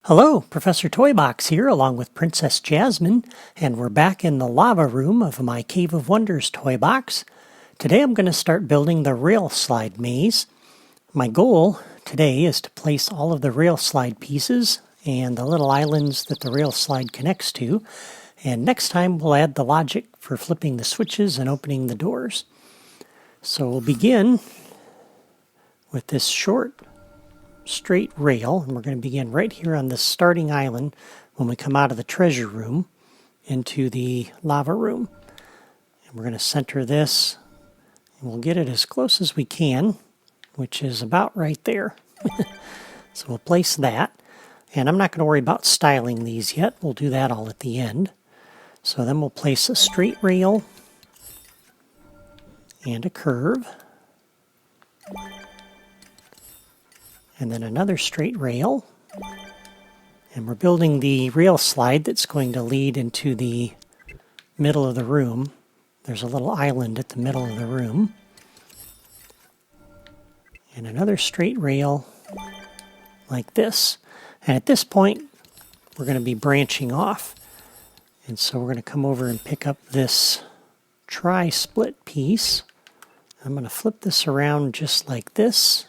Hello, Professor Toybox here along with Princess Jasmine, and we're back in the lava room of my Cave of Wonders toy box. Today I'm going to start building the rail slide maze. My goal today is to place all of the rail slide pieces and the little islands that the rail slide connects to, and next time we'll add the logic for flipping the switches and opening the doors. So we'll begin with this short straight rail, and we're going to begin right here on this starting island when we come out of the treasure room into the lava room. And we're going to center this, and we'll get it as close as we can, which is about right there. So we'll place that, and I'm not going to worry about styling these yet. We'll do that all at the end. So then we'll place a straight rail and a curve, and then another straight rail, and we're building the rail slide that's going to lead into the middle of the room. There's a little island at the middle of the room, and another straight rail like this. And at this point we're going to be branching off, and so we're going to come over and pick up this tri-split piece. I'm going to flip this around just like this,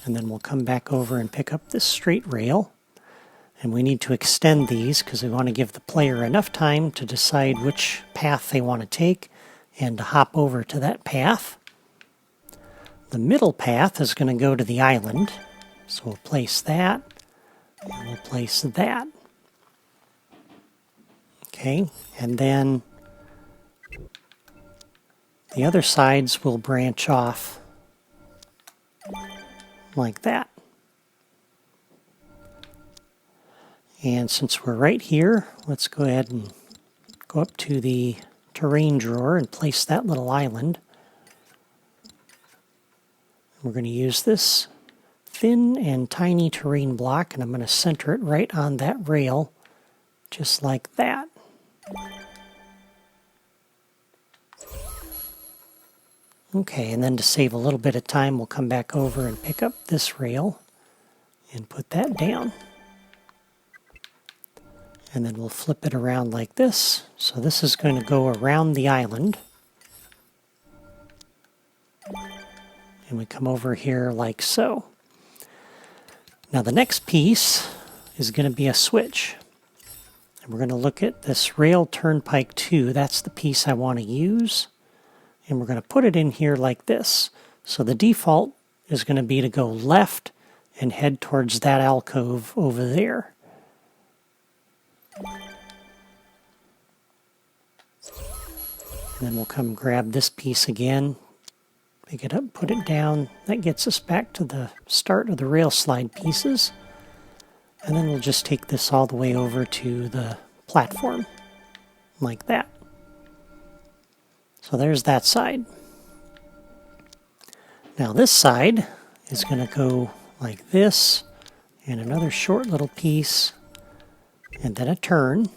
and then we'll come back over and pick up this straight rail. And we need to extend these because we want to give the player enough time to decide which path they want to take and to hop over to that path. The middle path is going to go to the island, so we'll place that, and we'll place that. Okay, and then the other sides will branch off like that. And since we're right here, let's go ahead and go up to the terrain drawer and place that little island. We're going to use this thin and tiny terrain block, and I'm going to center it right on that rail, just like that. Okay, and then to save a little bit of time, we'll come back over and pick up this rail and put that down. And then we'll flip it around like this. So this is going to go around the island. And we come over here like so. Now the next piece is going to be a switch. And we're going to look at this Rail Turnpike 2. That's the piece I want to use. And we're going to put it in here like this. So the default is going to be to go left and head towards that alcove over there. And then we'll come grab this piece again, pick it up, put it down. That gets us back to the start of the rail slide pieces. And then we'll just take this all the way over to the platform, like that. So there's that side. Now this side is going to go like this, and another short little piece, and then a turn.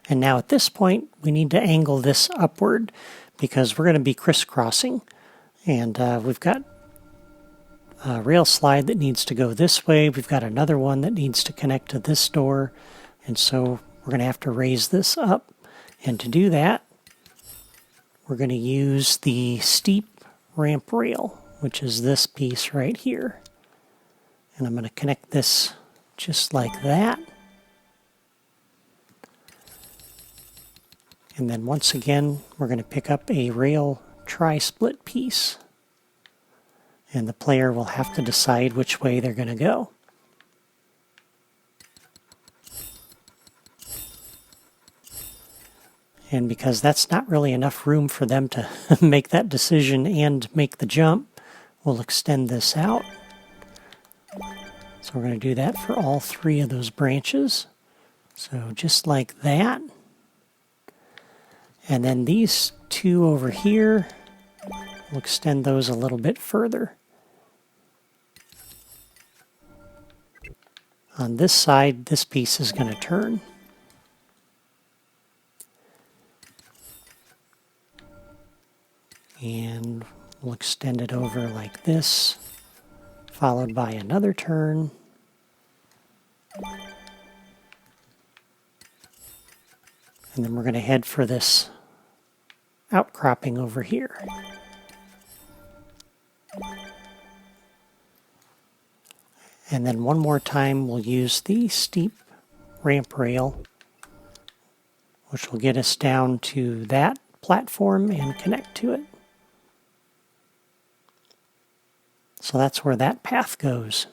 And now at this point we need to angle this upward because we're going to be crisscrossing. And we've got a rail slide that needs to go this way. We've got another one that needs to connect to this door. And so we're going to have to raise this up. And to do that, we're going to use the steep ramp rail, which is this piece right here. And I'm going to connect this just like that. And then once again, we're going to pick up a rail tri-split piece. And the player will have to decide which way they're going to go. And because that's not really enough room for them to make that decision and make the jump, we'll extend this out. So we're going to do that for all three of those branches. So just like that. And then these two over here, we'll extend those a little bit further. On this side, this piece is going to turn. And We'll extend it over like this, followed by another turn. And then we're going to head for this outcropping over here. And then one more time we'll use the steep ramp rail, which will get us down to that platform and connect to it. So that's where that path goes.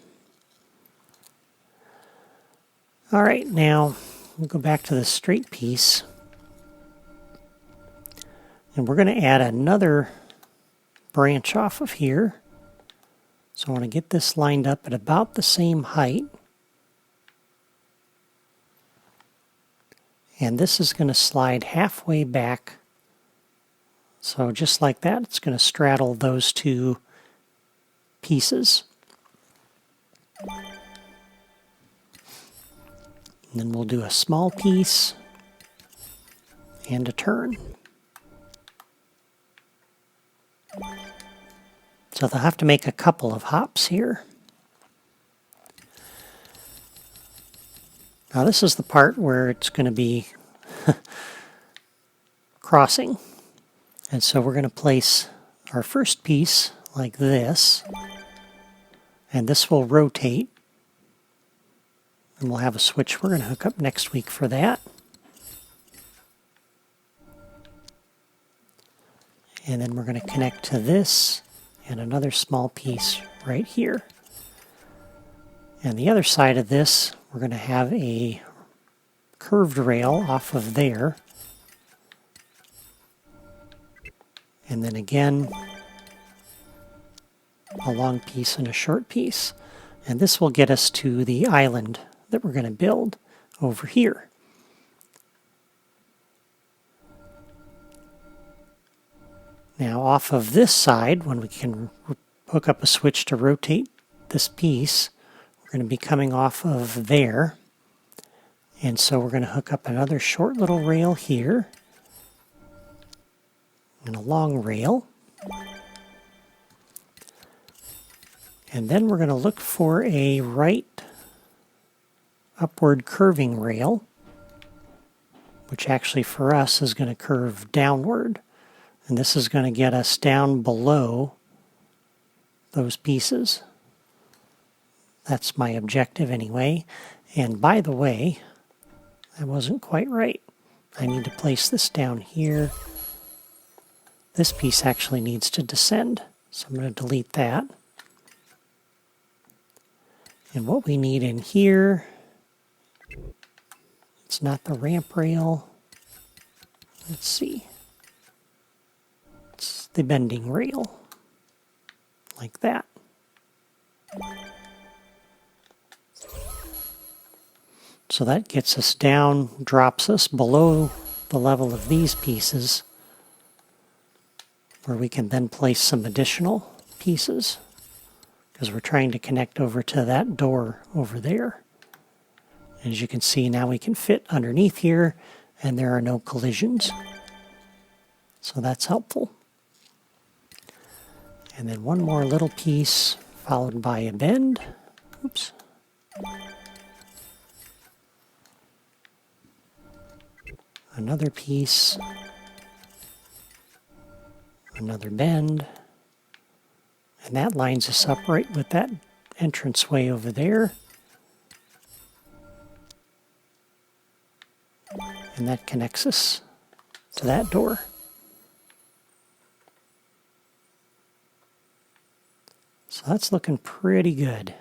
All right, now we'll go back to the straight piece. And we're going to add another branch off of here. So I want to get this lined up at about the same height. And this is going to slide halfway back. So just like that, it's going to straddle those two pieces. And then we'll do a small piece and a turn. So they'll have to make a couple of hops here. Now this is the part where it's going to be crossing. And so we're going to place our first piece like this. And this will rotate. And we'll have a switch we're going to hook up next week for that. And then we're going to connect to this and another small piece right here. And the other side of this, we're going to have a curved rail off of there. And then again, a long piece and a short piece. And this will get us to the island that we're going to build over here. Now off of this side, when we can hook up a switch to rotate this piece, we're going to be coming off of there. And so we're going to hook up another short little rail here and a long rail. And then we're going to look for a right upward curving rail, which actually for us is going to curve downward. And this is going to get us down below those pieces. That's my objective anyway. And by the way, that wasn't quite right. I need to place this down here. This piece actually needs to descend. So I'm going to delete that. And what we need in here, it's not the ramp rail. Let's see. It's the bending rail, like that. So that gets us down, drops us below the level of these pieces, where we can then place some additional pieces, because we're trying to connect over to that door over there. As you can see, now we can fit underneath here, and there are no collisions. So that's helpful. And then one more little piece, followed by a bend. Oops. Another piece. Another bend. And that lines us up right with that entranceway over there. And that connects us to that door. So that's looking pretty good.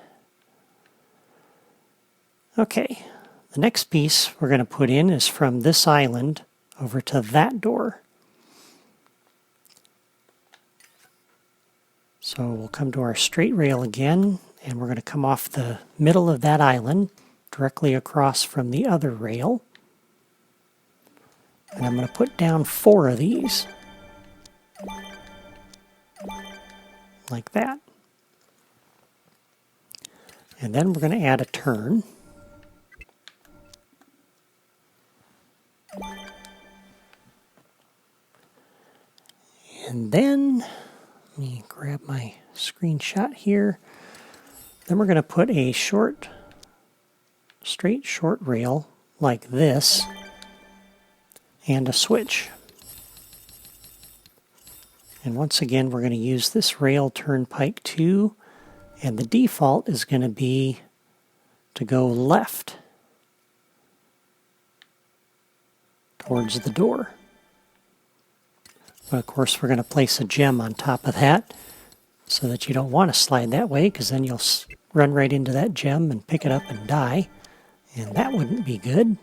Okay, the next piece we're going to put in is from this island over to that door. So we'll come to our straight rail again, and we're going to come off the middle of that island directly across from the other rail. And I'm going to put down 4 of these. Like that. And then we're going to add a turn. And then Let me grab my screenshot here. Then we're going to put a straight short rail like this and a switch. And once again, we're going to use this rail turnpike 2, and the default is going to be to go left towards the door. But of course, we're going to place a gem on top of that so that you don't want to slide that way, because then you'll run right into that gem and pick it up and die, and that wouldn't be good.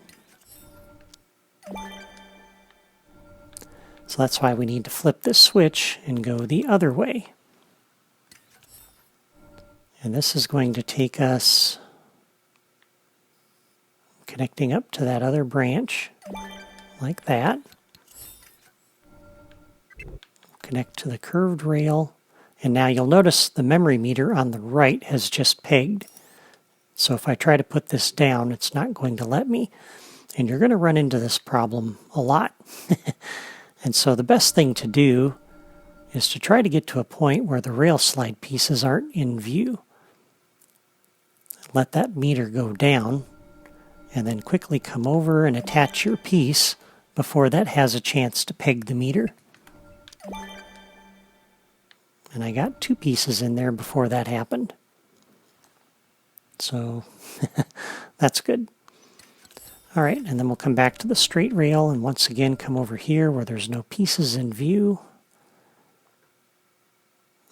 So that's why we need to flip this switch and go the other way. And this is going to take us connecting up to that other branch like that. Connect to the curved rail. And now you'll notice the memory meter on the right has just pegged. So if I try to put this down, it's not going to let me. And you're going to run into this problem a lot. And so the best thing to do is to try to get to a point where the rail slide pieces aren't in view. Let that meter go down, and then quickly come over and attach your piece before that has a chance to peg the meter. And I got 2 pieces in there before that happened. So that's good. All right, and then we'll come back to the straight rail and once again come over here where there's no pieces in view.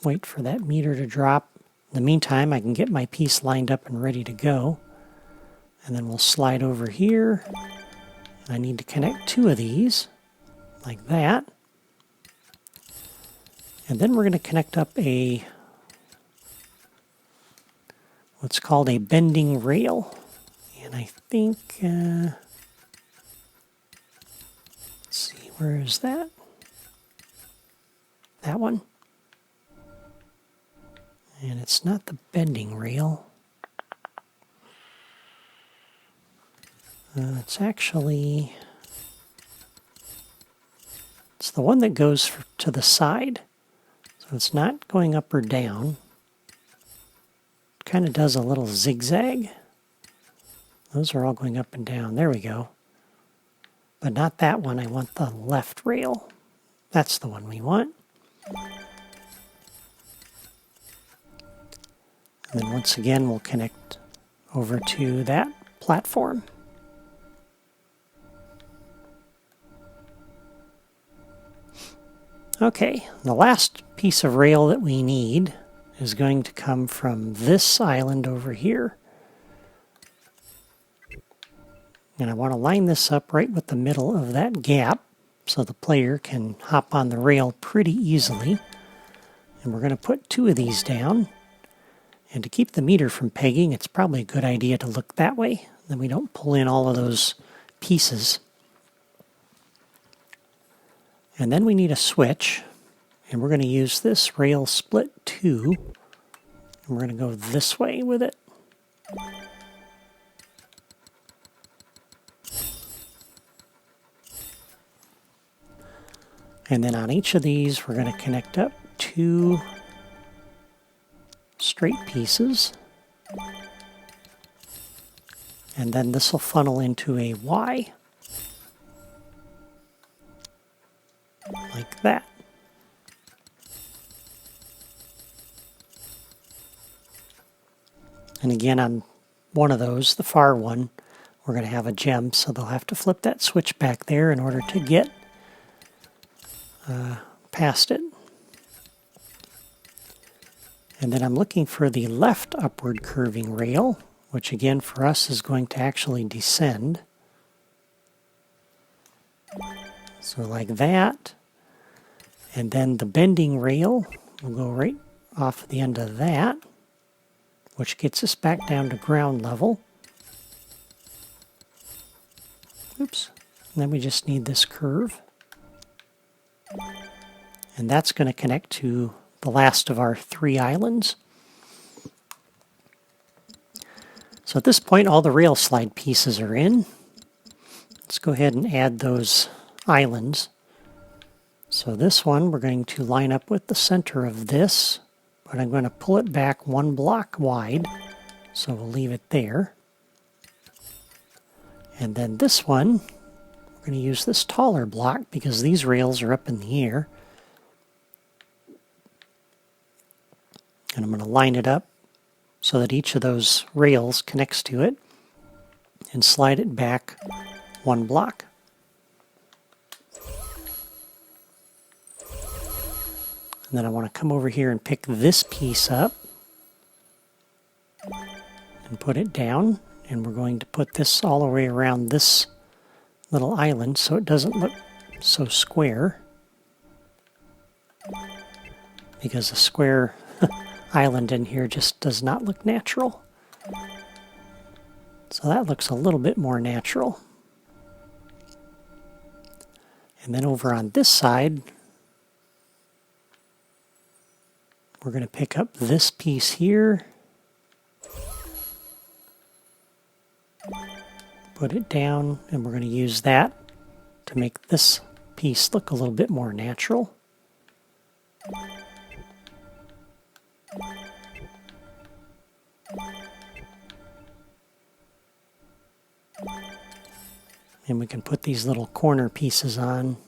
Wait for that meter to drop. In the meantime, I can get my piece lined up and ready to go. And then we'll slide over here. I need to connect 2 of these, like that. And then we're going to connect up what's called a bending rail. And I think, let's see, where is that? That one. And it's not the bending rail. It's the one that goes to the side. So it's not going up or down. It kind of does a little zigzag. Those are all going up and down. There we go. But not that one. I want the left rail. That's the one we want. And then once again, we'll connect over to that platform. Okay, the last piece of rail that we need is going to come from this island over here. And I want to line this up right with the middle of that gap so the player can hop on the rail pretty easily. And we're going to put 2 of these down. And to keep the meter from pegging, it's probably a good idea to look that way. Then we don't pull in all of those pieces. And then we need a switch. And we're going to use this rail split 2. And we're going to go this way with it. And then on each of these, we're going to connect up 2 straight pieces. And then this will funnel into a Y. Like that. And again, on one of those, the far one, we're going to have a gem, so they'll have to flip that switch back there in order to get past it. And then I'm looking for the left upward curving rail, which again for us is going to actually descend. So like that. And then the bending rail will go right off the end of that, which gets us back down to ground level. Oops. And then we just need this curve. And that's going to connect to the last of our 3 islands. So at this point, all the rail slide pieces are in. Let's go ahead and add those islands. So this one we're going to line up with the center of this, but I'm going to pull it back 1 block wide, so we'll leave it there. And then this one, we're going to use this taller block because these rails are up in the air. And I'm going to line it up so that each of those rails connects to it and slide it back 1 block. And then I want to come over here and pick this piece up and put it down. And we're going to put this all the way around this little island so it doesn't look so square. Because a square island in here just does not look natural. So that looks a little bit more natural. And then over on this side, we're going to pick up this piece here, put it down, and we're going to use that to make this piece look a little bit more natural. And we can put these little corner pieces on,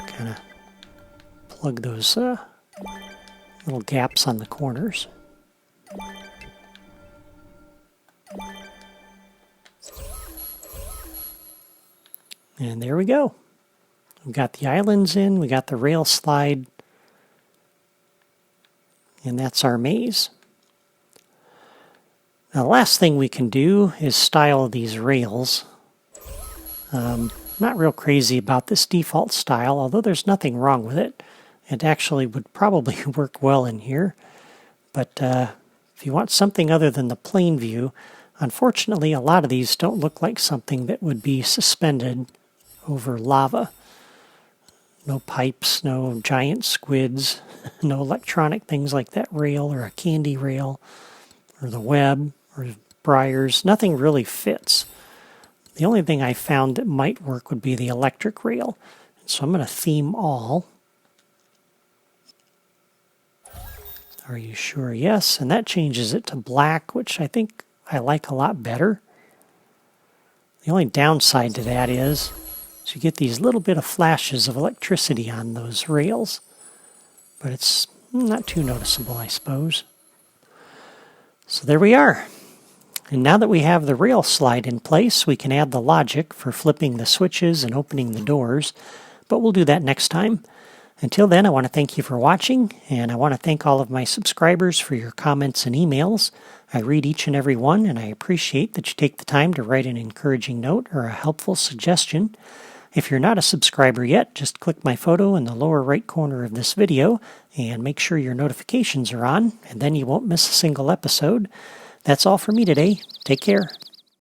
kind of plug those little gaps on the corners. And there we go. We've got the islands in, we got the rail slide, and that's our maze. Now the last thing we can do is style these rails. Not real crazy about this default style, although there's nothing wrong with it. It actually would probably work well in here. But if you want something other than the plain view, unfortunately a lot of these don't look like something that would be suspended over lava. No pipes, no giant squids, no electronic things like that rail or a candy rail or the web or briars. Nothing really fits. The only thing I found that might work would be the electric rail. So I'm going to theme all. Are you sure? Yes. And that changes it to black, which I think I like a lot better. The only downside to that is you get these little bit of flashes of electricity on those rails. But it's not too noticeable, I suppose. So there we are. And now that we have the rail slide in place, we can add the logic for flipping the switches and opening the doors, but we'll do that next time. Until then, I want to thank you for watching, and I want to thank all of my subscribers for your comments and emails. I read each and every one, and I appreciate that you take the time to write an encouraging note or a helpful suggestion. If you're not a subscriber yet, just click my photo in the lower right corner of this video and make sure your notifications are on, and then you won't miss a single episode. That's all for me today. Take care.